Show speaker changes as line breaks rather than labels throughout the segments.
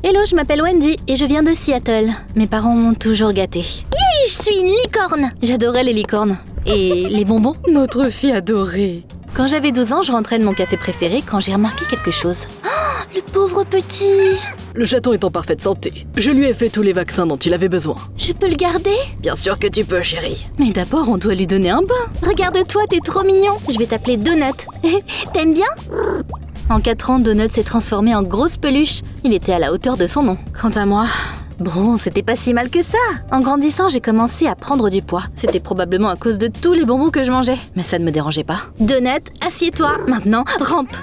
Hello, je m'appelle Wendy et je viens de Seattle. Mes parents m'ont toujours gâtée. Yay, je suis une licorne! J'adorais les licornes. Et les bonbons?
Notre fille adorée.
Quand j'avais 12 ans, je rentrais de mon café préféré quand j'ai remarqué quelque chose. Oh, le pauvre petit!
Le chaton est en parfaite santé. Je lui ai fait tous les vaccins dont il avait besoin.
Je peux le garder?
Bien sûr que tu peux, chérie.
Mais d'abord, on doit lui donner un bain. Regarde-toi, t'es trop mignon. Je vais t'appeler Donut. T'aimes bien? En 4 ans, Donut s'est transformé en grosse peluche. Il était à la hauteur de son nom. Quant à moi... Bon, c'était pas si mal que ça. En grandissant, j'ai commencé à prendre du poids. C'était probablement à cause de tous les bonbons que je mangeais. Mais ça ne me dérangeait pas. Donut, assieds-toi. Maintenant, rampe.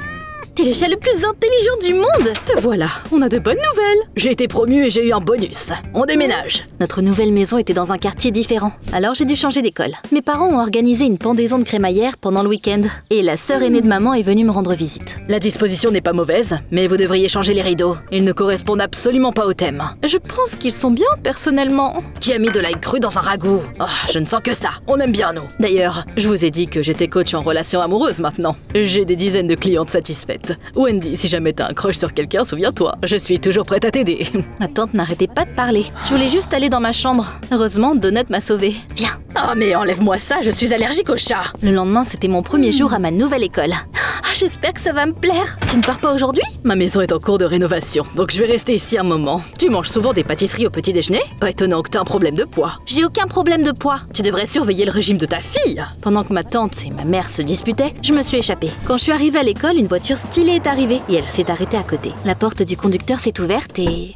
T'es le chat le plus intelligent du monde.
Te voilà, on a de bonnes nouvelles. J'ai été promue et j'ai eu un bonus. On déménage.
Notre nouvelle maison était dans un quartier différent. Alors j'ai dû changer d'école. Mes parents ont organisé une pendaison de crémaillère pendant le week-end. Et la sœur aînée de maman est venue me rendre visite.
La disposition n'est pas mauvaise, mais vous devriez changer les rideaux. Ils ne correspondent absolument pas au thème.
Je pense qu'ils sont bien, personnellement.
Qui a mis de l'ail cru dans un ragoût? Oh, je ne sens que ça. On aime bien, nous. D'ailleurs, je vous ai dit que j'étais coach en relation amoureuse maintenant. J'ai des dizaines de clientes satisfaites. Wendy, si jamais t'as un crush sur quelqu'un, souviens-toi, je suis toujours prête à t'aider.
Ma tante n'arrêtait pas de parler. Je voulais juste aller dans ma chambre. Heureusement, Donut m'a sauvée. Viens.
Oh mais enlève-moi ça, je suis allergique aux chats.
Le lendemain, c'était mon premier jour à ma nouvelle école. Ah, j'espère que ça va me plaire. Tu ne pars pas aujourd'hui?
Ma maison est en cours de rénovation, donc je vais rester ici un moment. Tu manges souvent des pâtisseries au petit déjeuner? Pas étonnant que t'aies un problème de poids.
J'ai aucun problème de poids.
Tu devrais surveiller le régime de ta fille.
Pendant que ma tante et ma mère se disputaient, je me suis échappée. Quand je suis arrivée à l'école, une voiture stylée est arrivée et elle s'est arrêtée à côté. La porte du conducteur s'est ouverte et...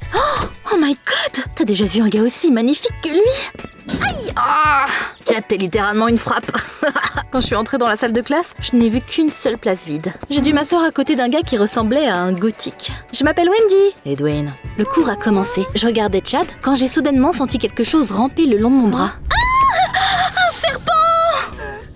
Oh my god! T'as déjà vu un gars aussi magnifique que lui? Aïe! Ah!
Chad, t'es littéralement une frappe.
Quand je suis entrée dans la salle de classe, je n'ai vu qu'une seule place vide. J'ai dû m'asseoir à côté d'un gars qui ressemblait à un gothique. Je m'appelle Wendy.
Edwin.
Le cours a commencé. Je regardais Chad quand j'ai soudainement senti quelque chose ramper le long de mon bras. Ah! Un serpent!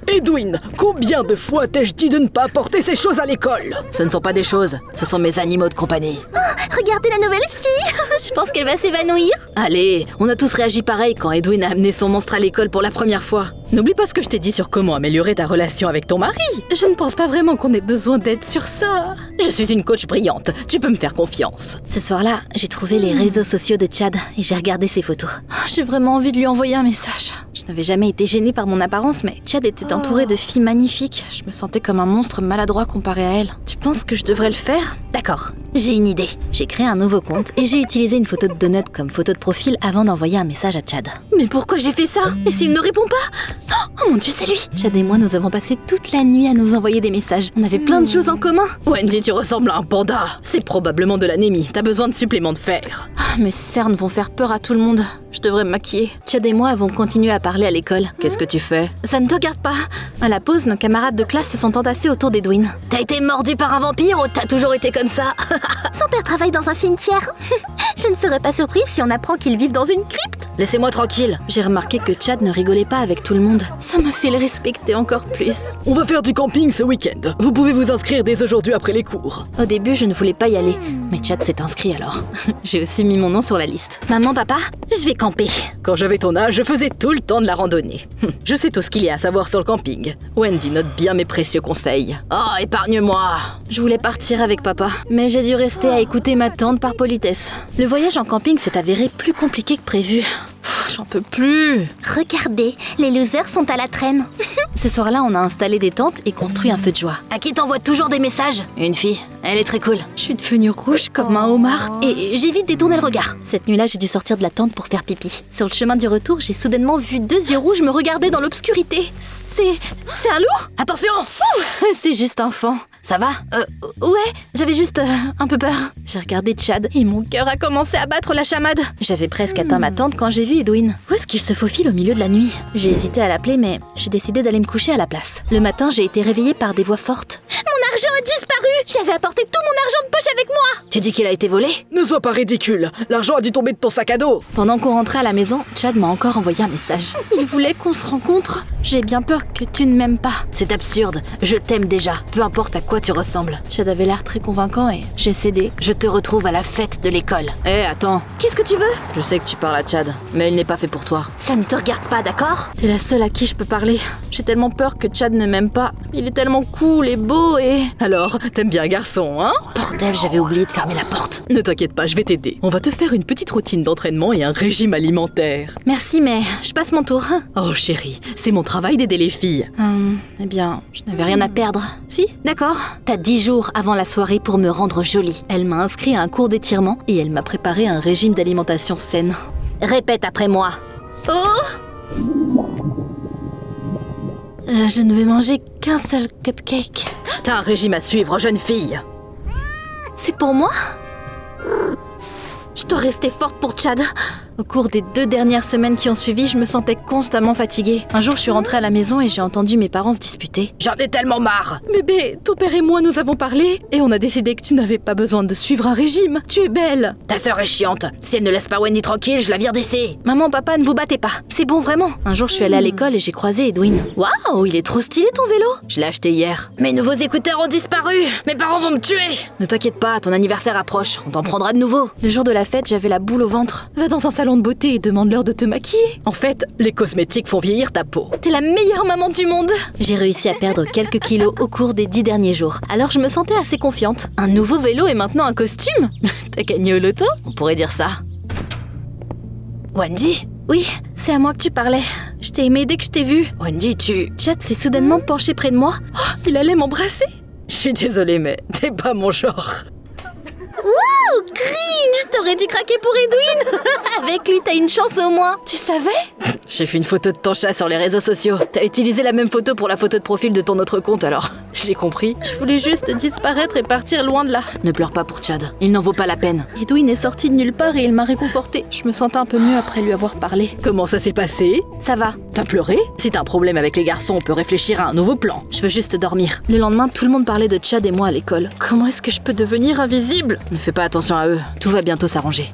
Edwin, combien de fois t'ai-je dit de ne pas apporter ces choses à l'école? Ce ne sont pas des choses, ce sont mes animaux de compagnie.
Oh, regardez la nouvelle fille! Je pense qu'elle va s'évanouir.
Allez, on a tous réagi pareil quand Edwin a amené son monstre à l'école pour la première fois. N'oublie pas ce que je t'ai dit sur comment améliorer ta relation avec ton mari.
Je ne pense pas vraiment qu'on ait besoin d'aide sur ça.
Je suis une coach brillante, tu peux me faire confiance.
Ce soir-là, j'ai trouvé les réseaux sociaux de Chad et j'ai regardé ses photos. J'ai vraiment envie de lui envoyer un message. Je n'avais jamais été gênée par mon apparence, mais Chad était entouré de filles magnifiques. Je me sentais comme un monstre maladroit comparé à elle. Tu penses que je devrais le faire? D'accord, j'ai une idée. J'ai créé un nouveau compte et j'ai utilisé une photo de Donut comme photo de profil avant d'envoyer un message à Chad. Mais pourquoi j'ai fait ça? Et s'il ne répond pas? Oh mon Dieu, c'est lui! Chad et moi, nous avons passé toute la nuit à nous envoyer des messages. On avait plein de choses en commun.
Wendy, tu ressembles à un panda. C'est probablement de l'anémie. T'as besoin de suppléments de fer.
Mes cernes vont faire peur à tout le monde. Je devrais me maquiller. Chad et moi avons continué à parler à l'école.
Qu'est-ce que tu fais?
Ça ne te regarde pas. À la pause, nos camarades de classe se sont entassés autour d'Edwin.
T'as été mordu par un vampire ou t'as toujours été comme ça?
Son père travaille dans un cimetière. Je ne serais pas surprise si on apprend qu'ils vivent dans une crypte.
Laissez-moi tranquille.
J'ai remarqué que Chad ne rigolait pas avec tout le monde. Ça m'a fait le respecter encore plus.
On va faire du camping ce week-end. Vous pouvez vous inscrire dès aujourd'hui après les cours.
Au début, je ne voulais pas y aller. Mais Chad s'est inscrit alors. J'ai aussi mis mon nom sur la liste. Maman, papa, je vais camper.
Quand j'avais ton âge, je faisais tout le temps de la randonnée. Je sais tout ce qu'il y a à savoir sur le camping. Wendy note bien mes précieux conseils. Oh, épargne-moi!
Je voulais partir avec papa, mais j'ai dû rester à écouter ma tante par politesse. Le voyage en camping s'est avéré plus compliqué que prévu. J'en peux plus. Regardez, les losers sont à la traîne. Ce soir-là, on a installé des tentes et construit un feu de joie.
À qui t'envoies toujours des messages? Une fille, elle est très cool.
Je suis devenue rouge comme un homard et j'ai vite détourné le regard. Cette nuit-là, j'ai dû sortir de la tente pour faire pipi. Sur le chemin du retour, j'ai soudainement vu 2 yeux rouges me regarder dans l'obscurité. C'est un loup?
Attention!
C'est juste un fan.
Ça va?
Ouais, j'avais juste un peu peur. J'ai regardé Chad et mon cœur a commencé à battre la chamade. J'avais presque atteint ma tente quand j'ai vu Edwin. Où est-ce qu'il se faufile au milieu de la nuit? J'ai hésité à l'appeler, mais j'ai décidé d'aller me coucher à la place. Le matin, j'ai été réveillée par des voix fortes. Mon argent a disparu! J'avais apporté tout mon argent de poche avec moi!
Tu dis qu'il a été volé? Ne sois pas ridicule! L'argent a dû tomber de ton sac à dos!
Pendant qu'on rentrait à la maison, Chad m'a encore envoyé un message. Il voulait qu'on se rencontre. J'ai bien peur que tu ne m'aimes pas.
C'est absurde. Je t'aime déjà. Peu importe à quoi quoi tu ressembles?
Chad avait l'air très convaincant et j'ai cédé.
Je te retrouve à la fête de l'école. Attends.
Qu'est-ce que tu veux?
Je sais que tu parles à Chad, mais il n'est pas fait pour toi.
Ça ne te regarde pas, d'accord? T'es la seule à qui je peux parler. J'ai tellement peur que Chad ne m'aime pas. Il est tellement cool et beau et...
Alors, t'aimes bien un garçon, hein?
Bordel, j'avais oublié de fermer la porte.
Ne t'inquiète pas, je vais t'aider. On va te faire une petite routine d'entraînement et un régime alimentaire.
Merci, mais je passe mon tour.
Oh chérie, c'est mon travail d'aider les filles.
Eh bien, je n'avais rien à perdre. Si, d'accord. T'as 10 jours avant la soirée pour me rendre jolie. Elle m'a inscrit à un cours d'étirement et elle m'a préparé un régime d'alimentation saine. Répète après moi. Oh! Je ne vais manger qu'un seul cupcake.
T'as un régime à suivre, jeune fille.
C'est pour moi? Je dois rester forte pour Chad. Au cours des 2 dernières semaines qui ont suivi, je me sentais constamment fatiguée. Un jour, je suis rentrée à la maison et j'ai entendu mes parents se disputer.
J'en ai tellement marre.
Bébé, ton père et moi nous avons parlé et on a décidé que tu n'avais pas besoin de suivre un régime. Tu es belle.
Ta sœur est chiante. Si elle ne laisse pas Wendy tranquille, je la vire d'ici.
Maman, papa, ne vous battez pas. C'est bon, vraiment. Un jour, je suis allée à l'école et j'ai croisé Edwin. Waouh, il est trop stylé ton vélo.
Je l'ai acheté hier.
Mes nouveaux écouteurs ont disparu. Mes parents vont me tuer.
Ne t'inquiète pas, ton anniversaire approche. On t'en prendra de nouveau.
Le jour de la fête, j'avais la boule au ventre. Va dans un salon de beauté et demande-leur de te maquiller.
En fait, les cosmétiques font vieillir ta peau.
T'es la meilleure maman du monde. J'ai réussi à perdre quelques kilos au cours des 10 derniers jours. Alors je me sentais assez confiante. Un nouveau vélo et maintenant un costume. T'as gagné au loto?
On pourrait dire ça. Wendy?
Oui, c'est à moi que tu parlais. Je t'ai aimé dès que je t'ai vue.
Wendy,
Chad s'est soudainement penché près de moi. Oh, il allait m'embrasser.
Je suis désolée, mais t'es pas mon genre.
Wow, cringe! T'aurais dû craquer pour Edwin. Avec lui, t'as une chance au moins. Tu savais?
J'ai fait une photo de ton chat sur les réseaux sociaux. T'as utilisé la même photo pour la photo de profil de ton autre compte, alors j'ai compris.
Je voulais juste disparaître et partir loin de là.
Ne pleure pas pour Chad, il n'en vaut pas la peine.
Edwin est sorti de nulle part et il m'a réconfortée. Je me sentais un peu mieux après lui avoir parlé.
Comment ça s'est passé?
Ça va.
T'as pleuré? Si t'as un problème avec les garçons, on peut réfléchir à un nouveau plan.
Je veux juste dormir. Le lendemain, tout le monde parlait de Chad et moi à l'école. Comment est-ce que je peux devenir invisible?
Ne fais pas attention à eux, tout va bientôt s'arranger.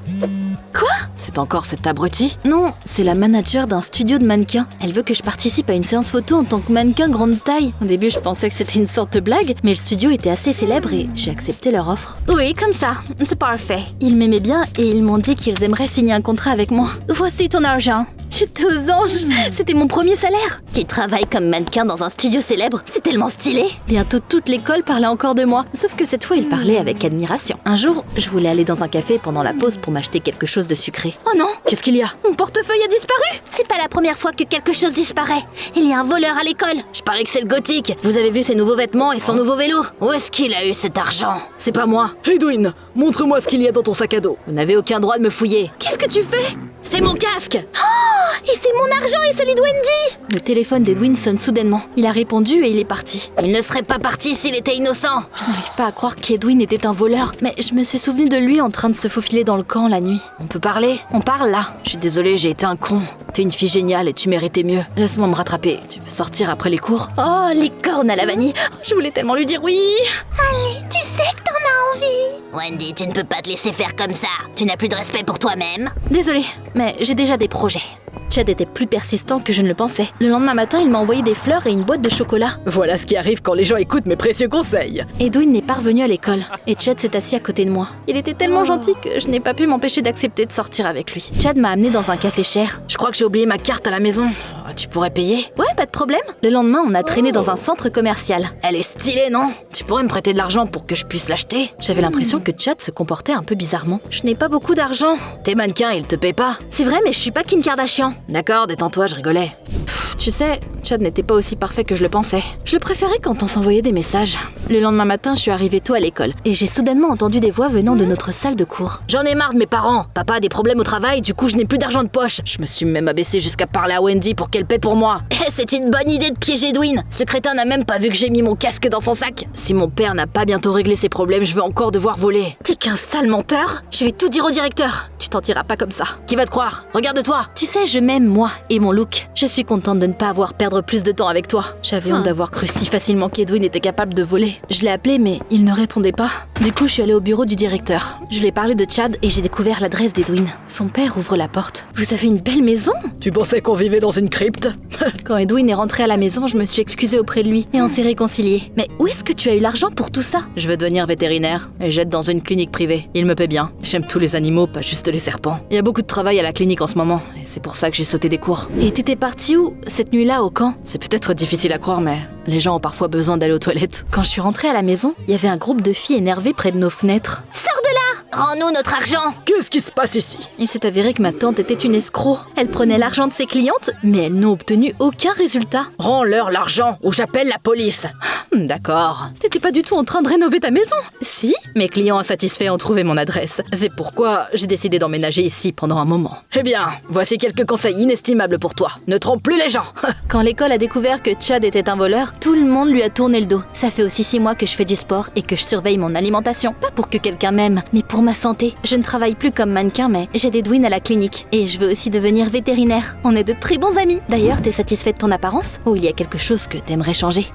Quoi?
C'est encore cette abrutie?
Non, c'est la manager d'un studio de mannequins. Elle veut que je participe à une séance photo en tant que mannequin grande taille. Au début, je pensais que c'était une sorte de blague, mais le studio était assez célèbre et j'ai accepté leur offre. Oui, comme ça. C'est parfait. Ils m'aimaient bien et ils m'ont dit qu'ils aimeraient signer un contrat avec moi. Voici ton argent. J'étais aux anges. C'était mon premier salaire. Tu travailles comme mannequin dans un studio célèbre. C'est tellement stylé. Bientôt toute l'école parlait encore de moi. Sauf que cette fois, ils parlaient avec admiration. Un jour, je voulais aller dans un café pendant la pause pour m'acheter quelque chose de sucré. Oh non!
Qu'est-ce qu'il y a?
Mon portefeuille a disparu! C'est pas la première fois que quelque chose disparaît. Il y a un voleur à l'école.
Je parie que c'est le gothique. Vous avez vu ses nouveaux vêtements et son nouveau vélo? Où est-ce qu'il a eu cet argent? C'est pas moi. Edwin, montre-moi ce qu'il y a dans ton sac à dos. Vous n'avez aucun droit de me fouiller.
Qu'est-ce que tu fais?
C'est mon casque!
Oh! Et c'est mon argent et celui de Wendy! Le téléphone d'Edwin sonne soudainement. Il a répondu et il est parti.
Il ne serait pas parti s'il était innocent.
Je n'arrive pas à croire qu'Edwin était un voleur, mais je me suis souvenu de lui en train de se faufiler dans le camp la nuit.
On peut parler?
On parle là.
Je suis désolée, j'ai été un con. T'es une fille géniale et tu méritais mieux. Laisse-moi me rattraper. Tu veux sortir après les cours?
Oh, les cornes à la vanille. Je voulais tellement lui dire oui. Allez, tu sais que t'en as envie.
Wendy, tu ne peux pas te laisser faire comme ça. Tu n'as plus de respect pour toi-même.
Désolée, mais j'ai déjà des projets. Chad était plus persistant que je ne le pensais. Le lendemain matin, il m'a envoyé des fleurs et une boîte de chocolat.
Voilà ce qui arrive quand les gens écoutent mes précieux conseils.
Edwin n'est pas revenu à l'école et Chad s'est assis à côté de moi. Il était tellement gentil que je n'ai pas pu m'empêcher d'accepter de sortir avec lui. Chad m'a amené dans un café cher.
Je crois que j'ai oublié ma carte à la maison. Tu pourrais payer?
Ouais, pas de problème. Le lendemain, on a traîné dans un centre commercial.
Elle est stylée, non? Tu pourrais me prêter de l'argent pour que je puisse l'acheter?
J'avais l'impression que Chad se comportait un peu bizarrement. Je n'ai pas beaucoup d'argent.
Tes mannequins, ils te paient pas?
C'est vrai, mais je suis pas Kim Kardashian.
D'accord, détends-toi, je rigolais.
Tu sais, Chad n'était pas aussi parfait que je le pensais. Je le préférais quand on s'envoyait des messages. Le lendemain matin, je suis arrivée tôt à l'école et j'ai soudainement entendu des voix venant de notre salle de cours.
J'en ai marre de mes parents. Papa a des problèmes au travail, du coup je n'ai plus d'argent de poche. Je me suis même abaissée jusqu'à parler à Wendy pour qu'elle paie pour moi.
C'est une bonne idée de piéger Edwin.
Ce crétin n'a même pas vu que j'ai mis mon casque dans son sac. Si mon père n'a pas bientôt réglé ses problèmes, je vais encore devoir voler.
T'es qu'un sale menteur. Je vais tout dire au directeur. Tu t'en tireras pas comme ça.
Qui va te croire? Regarde-toi.
Tu sais, je m'aime moi et mon look. Je suis contente de ne pas avoir perdu perdre plus de temps avec toi. J'avais honte d'avoir cru si facilement qu'Edwin était capable de voler. Je l'ai appelé mais il ne répondait pas. Du coup, je suis allée au bureau du directeur. Je lui ai parlé de Chad et j'ai découvert l'adresse d'Edwin. Son père ouvre la porte. Vous avez une belle maison?
Tu pensais qu'on vivait dans une crypte?
Quand Edwin est rentré à la maison, je me suis excusée auprès de lui et on s'est réconciliés. Mais où est-ce que tu as eu l'argent pour tout ça?
Je veux devenir vétérinaire et j'aide dans une clinique privée. Il me paie bien. J'aime tous les animaux, pas juste les serpents. Il y a beaucoup de travail à la clinique en ce moment et c'est pour ça que j'ai sauté des cours.
Et t'étais partie où cette nuit-là au camp?
C'est peut-être difficile à croire, mais les gens ont parfois besoin d'aller aux toilettes.
Quand je suis rentrée à la maison, il y avait un groupe de filles énervées près de nos fenêtres.
Sors de là! Rends-nous notre argent!
Qu'est-ce qui se passe ici?
Il s'est avéré que ma tante était une escroc. Elle prenait l'argent de ses clientes, mais elles n'ont obtenu aucun résultat.
Rends-leur l'argent ou j'appelle la police. D'accord.
T'étais pas du tout en train de rénover ta maison?
Si, mes clients insatisfaits ont trouvé mon adresse. C'est pourquoi j'ai décidé d'emménager ici pendant un moment. Eh bien, voici quelques conseils inestimables pour toi. Ne trompe plus les gens.
Quand l'école a découvert que Chad était un voleur, tout le monde lui a tourné le dos. Ça fait aussi 6 mois que je fais du sport et que je surveille mon alimentation. Pas pour que quelqu'un m'aime, mais pour ma santé. Je ne travaille plus comme mannequin, mais j'aide Edwin à la clinique. Et je veux aussi devenir vétérinaire. On est de très bons amis. D'ailleurs, t'es satisfait de ton apparence? Ou il y a quelque chose que t'aimerais changer?